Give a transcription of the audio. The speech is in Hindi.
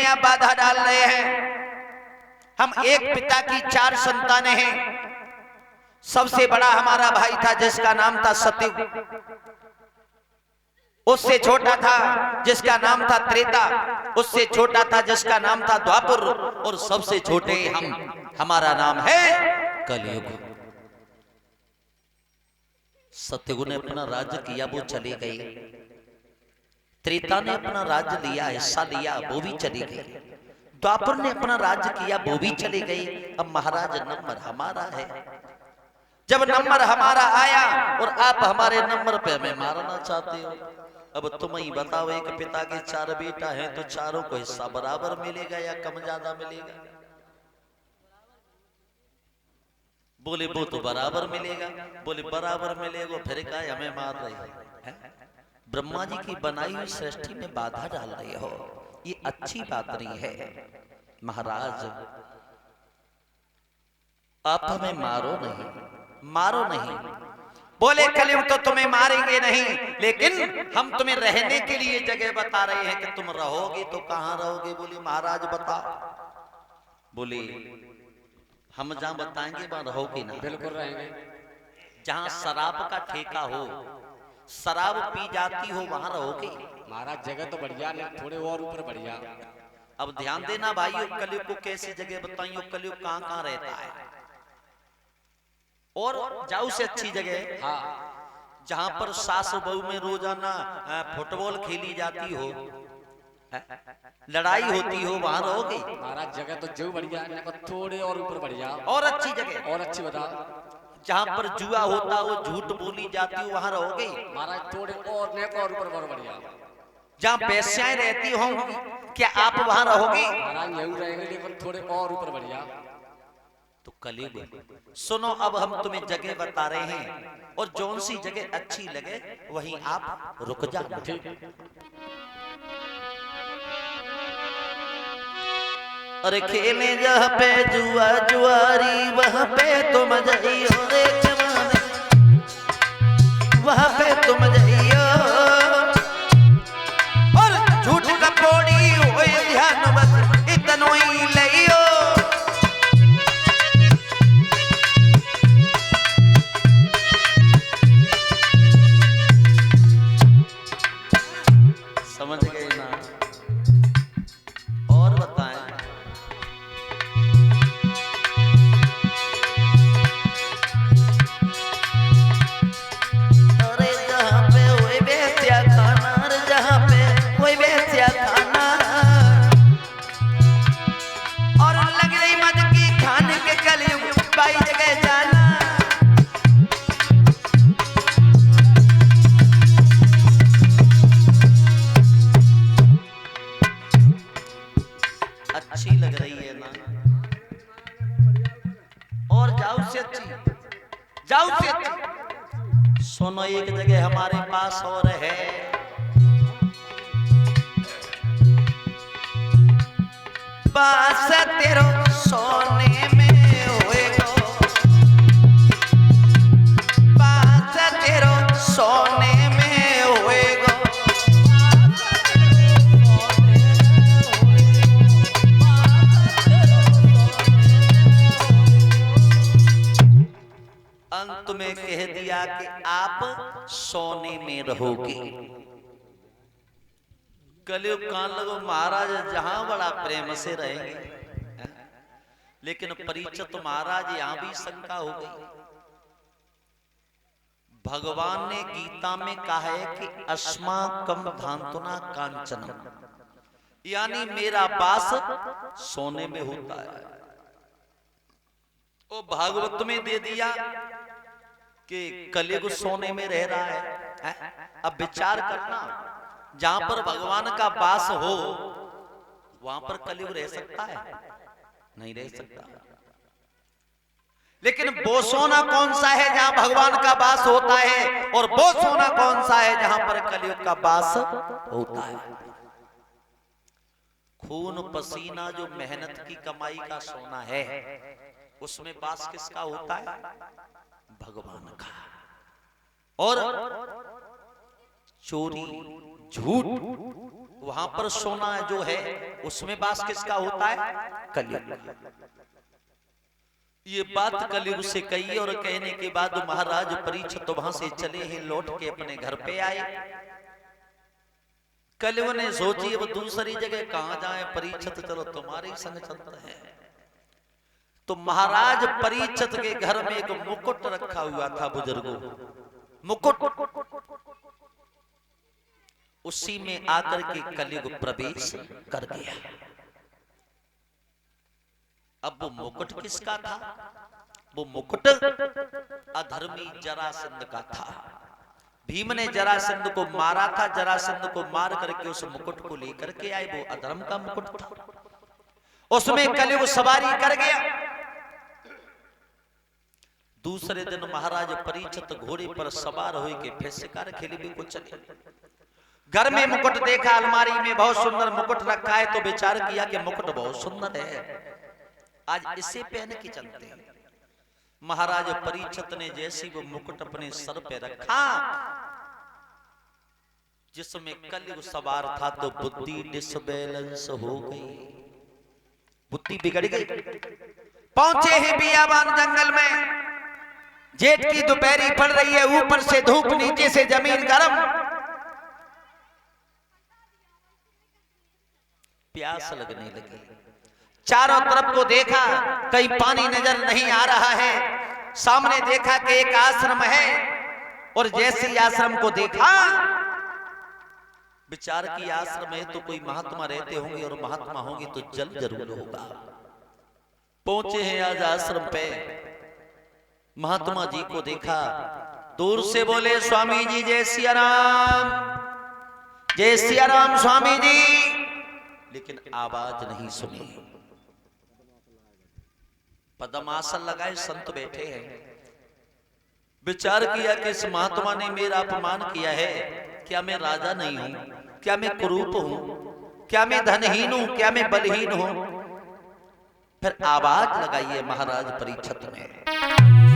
दुनिया बाधा डाल रहे हैं। हम एक पिता की 4 संतानें हैं। सबसे बड़ा हमारा भाई था जिसका नाम था सतयुग, उससे छोटा था जिसका नाम था त्रेता, उससे छोटा था जिसका नाम था द्वापर, और सबसे छोटे हमारा नाम है कलयुग। सतयुग ने अपना राज्य किया, वो चले गए। त्रेता ने अपना राज्य लिया, हिस्सा लिया, वो भी चले गए। द्वापर ने अपना राज्य किया, वो भी चले गए। अब महाराज नंबर हमारा है। जब नंबर हमारा आया और आप हमारे नंबर पे हमें मारना चाहते हो, अब तुम ही बताओ, एक पिता के 4 बेटा हैं तो चारों को हिस्सा बराबर मिलेगा या कम ज्यादा मिलेगा? बोले वो तो बराबर मिलेगा। बोले बराबर मिलेगा, फिर क्या हमें मार रहे हैं? ब्रह्मा जी की बनाई हुई सृष्टि में बाधा डाल रहे हो, ये अच्छी बात नहीं है। महाराज आप हमें मारो नहीं, मारो नहीं। बोले कलयुग तो तुम्हें मारेंगे नहीं, लेकिन हम तुम्हें रहने के लिए जगह बता रहे हैं कि तुम रहोगे तो कहां रहोगे? बोले महाराज बताओ। बोले हम जहां बताएंगे वहां रहोगे ना? बिल्कुल रहेंगे। जहां शराब का ठेका हो, शराब पी जाती हो, वहां रहोगे? महाराज जगह तो बढ़िया नहीं, थोड़े और ऊपर बढ़िया। अब ध्यान देना भाई, कलयुग को कैसी जगह बताइए, कलयुग कहां कहां रहता है। और जाऊ से अच्छी जगह, हाँ, जहां पर सास बहू में रोजाना फुटबॉल खेली जाती हो, लड़ाई होती हो, वहां रहोगे? महाराज जगह तो जो बढ़िया है, थोड़े और ऊपर बढ़िया। और अच्छी जगह, और अच्छी बताओ। जहां पर जुआ होता हो, झूठ बोली जाती हो, वहां रहोगे? महाराज थोड़े और नेक और ऊपर और बढ़िया। जहां बेस्याएं रहती होंगी, क्या आप वहां रहोगे? महाराज यही रहेंगे, लेकिन थोड़े और ऊपर बढ़िया। तो कलयुग सुनो, अब हम तुम्हें जगह बता रहे हैं, और जौन सी जगह अच्छी लगे वहीं आप रुक जाओ। अरे खेले जहाँ पे जुआ जुआरी, वहाँ पे तुम जाइयो रे जवानी, वहाँ पे तुम जाइयो। और झूठ कपोड़ी होए ध्यान बस इतनो ही लियो। समझ गए ना? और बताएं। अरे जहाँ पे वही बेस्या खाना, अरे जहाँ पे वही बेस्या खाना, और लग रही मद की खान के कलयुग पाई जगह जाना। अच्छी लग रही है ना? और जाऊ से अच्छी, जाऊ से अच्छी। सुनो, एक जगह हमारे पास और है, बास तेरो सोने में होएगो, बास तेरो सोने में होएगो। अंत में कह दिया कि आप सोने में रहोगे। कलयुग कान लगो महाराज जहां बड़ा प्रेम से रहेंगे, लेकिन परीक्षित महाराज यहां भी शंका हो गई। भगवान ने गीता में कहा है कि अस्माकं धांतुना कांचनम, यानी मेरा वास सोने में होता है। वो भागवत में दे दिया कि कलयुग सोने में रह रहा है। अब विचार करना, जहां पर भगवान का वास हो वहां पर कलयुग रह सकता है? नहीं रह सकता। लेकिन वो सोना कौन सा है जहां भगवान का वास होता है, और वो सोना कौन सा है जहां पर कलयुग का वास होता है? खून पसीना जो मेहनत की कमाई का सोना है, उसमें वास किसका होता है? भगवान का। और चोरी, झूठ, वहां पर सोना जो है उसमें वास किसका होता है? कलयुग। ये बात कलयुग से कही और कहने के बाद महाराज परीक्षित वहां से चले हैं, लौट के अपने घर पे आए। कलयुग ने सोची अब दूसरी जगह कहां जाए, परीक्षित चलो तुम्हारे संग चलते हैं। तो महाराज परीक्षित के घर में एक मुकुट रखा हुआ था बुजुर्गों, मुकुट, उसी में आकर के कलयुग प्रवेश कर गया। अब वो मुकुट किसका था? वो मुकुट अधर्मी जरासंध का था। भीम ने जरासंध को मारा था, जरासंध को मार करके उस मुकुट को लेकर के आए, वो अधर्म का मुकुट था। उसमें कलयुग सवारी कर गया। दूसरे दिन महाराज परीक्षित घोड़े पर सवार हो के फिर शिकार खेले भी को चले। घर में मुकुट देखा, अलमारी में बहुत सुंदर मुकुट रखा है, तो विचार किया कि मुकुट बहुत सुंदर है, आज इसे पहन के चलते हैं। महाराज परीक्षित ने जैसी वो मुकुट अपने सर पे रखा, जिसमें कलयुग सवार था, तो बुद्धि डिसबैलेंस हो गई, बुद्धि बिगड़ गई। पहुंचे हैं बियाबान जंगल में, जेठ की दोपहरी पड़ रही है, ऊपर से धूप, नीचे से जमीन गर्म, प्यास लगने लगी। चारों तरफ को देखा, कहीं पानी नजर नहीं आ रहा है। सामने देखा कि एक आश्रम है, और जैसे आश्रम को देखा, विचार की आश्रम है तो कोई महात्मा रहते होंगे, और महात्मा होंगे तो जल जरूर होगा। पहुंचे हैं आज आश्रम पे, महात्मा जी को देखा, दूर से बोले स्वामी जी जय सिया राम, जय सिया राम स्वामी जी, लेकिन आवाज नहीं सुनी। पद्मासन लगाए संत बैठे हैं। विचार किया कि इस महात्मा ने मेरा अपमान किया है, क्या मैं राजा नहीं हूं? क्या मैं कुरूप हूं? क्या मैं धनहीन हूं? क्या मैं बलहीन हूं? फिर आवाज लगाई है महाराज परीक्षित ने।